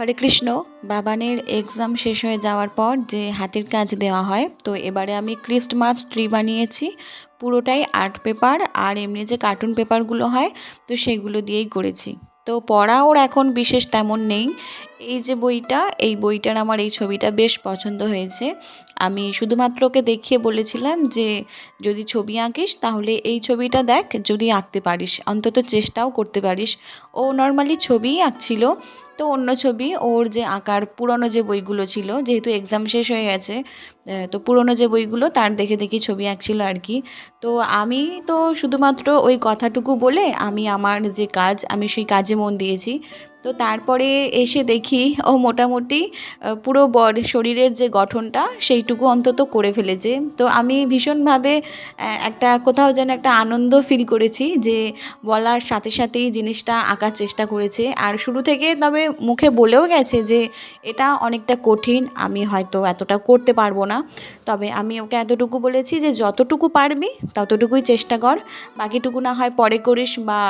হরে Krishna. বাবানের exam শেষ হয়ে যাওয়ার পর যে হাতের কাজ দেওয়া হয়, তো এবারে আমি ক্রিসমাস ট্রি বানিয়েছি। পুরোটাই আর্ট পেপার আর এমনি যে কার্টুন পেপারগুলো হয়, তো সেগুলো দিয়েই করেছি। তো পড়া ওর এখন বিশেষ তেমন নেই। এই যে বইটা, এই বইটার আমার এই ছবিটা বেশ পছন্দ হয়েছে। আমি শুধুমাত্র ওকে দেখিয়ে বলেছিলাম যে যদি ছবি আঁকিস তাহলে এই ছবিটা দেখ, যদি আঁকতে পারিস, অন্তত চেষ্টাও করতে পারিস। ও নর্মালি ছবিই আঁকছিল। তো অন্য ছবি ওর যে আঁকার পুরনো যে বইগুলো ছিল, যেহেতু এক্সাম শেষ হয়ে গেছে, তো পুরনো যে বইগুলো তার দেখে দেখে ছবি আঁকছিল আর কি। তো আমি তো শুধুমাত্র ওই কথাটুকু বলে আমি আমার যে কাজ, আমি সেই কাজে মন দিয়েছি। তো তারপরে এসে দেখি ও মোটামুটি পুরো শরীরের যে গঠনটা সেইটুকু অন্তত করে ফেলেছে। তো আমি ভীষণভাবে একটা কোথাও যেন একটা আনন্দ ফিল করেছি যে বলার সাথে সাথেই জিনিসটা আঁকার চেষ্টা করেছে। আর শুরু থেকে তবে মুখে বলেও গেছে যে এটা অনেকটা কঠিন, আমি হয়তো এতটা করতে পারবো না। তবে আমি ওকে এতটুকু বলেছি যে যতটুকু পারবি ততটুকুই চেষ্টা কর, বাকিটুকু না হয় পরে করিস বা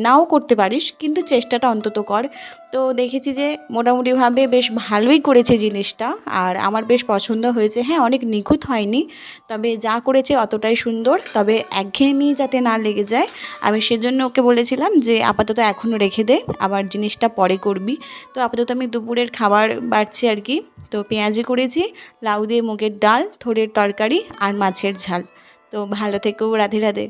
নাও করতে পারিস, কিন্তু চেষ্টাটা অন্তত কর। তো দেখেছি যে মোটামুটিভাবে বেশ ভালোই করেছে জিনিসটা, আর আমার বেশ পছন্দ হয়েছে। হ্যাঁ, অনেক নিখুঁত হয়নি, তবে যা করেছে অতটাই সুন্দর। তবে একঘেয়েমি যাতে না লেগে যায়, আমি সেজন্য ওকে বলেছিলাম যে আপাতত এখনও রেখে দে, আবার জিনিসটা পরে করবি। তো আপাতত আমি দুপুরের খাবার বাড়ছি আর কি। তো পেঁয়াজি করেছি, লাউ দিয়ে মুগের ডাল, থোড়ের তরকারি আর মাছের ঝাল। তো ভালো থেকো, রাধে রাধে।